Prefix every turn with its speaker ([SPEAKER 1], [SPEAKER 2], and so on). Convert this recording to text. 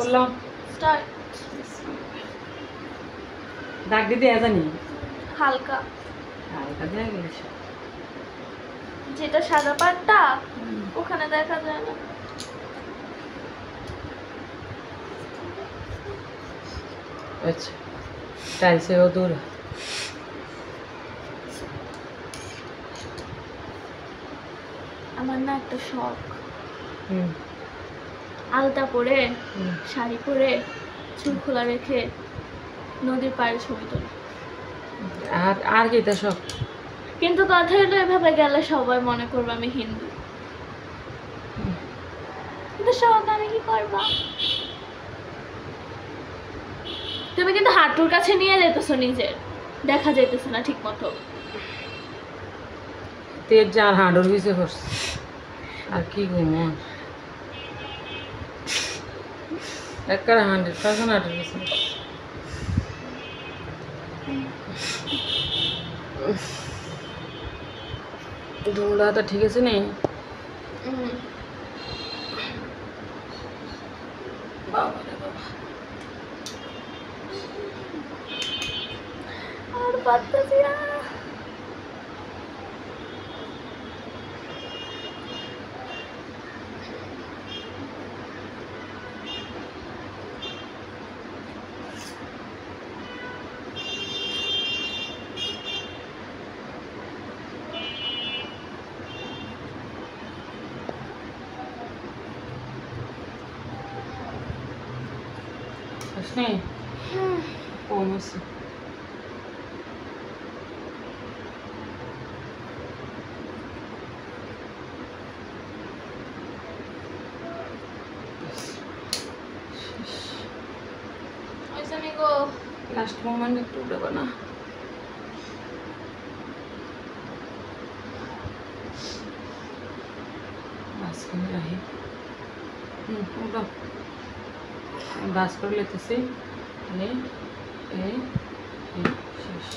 [SPEAKER 1] করলাম
[SPEAKER 2] স্টার্ট।
[SPEAKER 1] দাগ দিতে জানি
[SPEAKER 2] হালকা
[SPEAKER 1] হালকা দেয়া গেছে
[SPEAKER 2] যেটা সাদা পাটটা ওখানে দেখা যায় না।
[SPEAKER 1] अच्छा टाइल से वो दूर है
[SPEAKER 2] আমার না একটা শখ আলতা পরে শাড়ি পরে চুল খোলা রেখে নদীর পাড়ে ছবি তোলা।
[SPEAKER 1] আর কি তা সব
[SPEAKER 2] কিন্তু কথা হলো এভাবে গেলে সবাই মনে করবে আমি হিন্দু। কিন্তু শখ আমি কি করবা? তুমি কিন্তু হাঁটুর কাছে নিয়ে যেতেছো নিজের, দেখা যাইতেছে না ঠিক মতো।
[SPEAKER 1] তেজ যার হাঁটুর পিছে পড়ছে আর কি ঘুমো একটা 100% হাঁটুর পিছে দৌড়া তো ঠিক আছে নেই বাবা রে বাবা
[SPEAKER 2] আর পারতেছি না।
[SPEAKER 1] नहीं कौन से
[SPEAKER 2] ऐसा नहीं को
[SPEAKER 1] लास्ट मोमेंट टूटे बना बस कर रही उठो बास कर लेते से ये शेष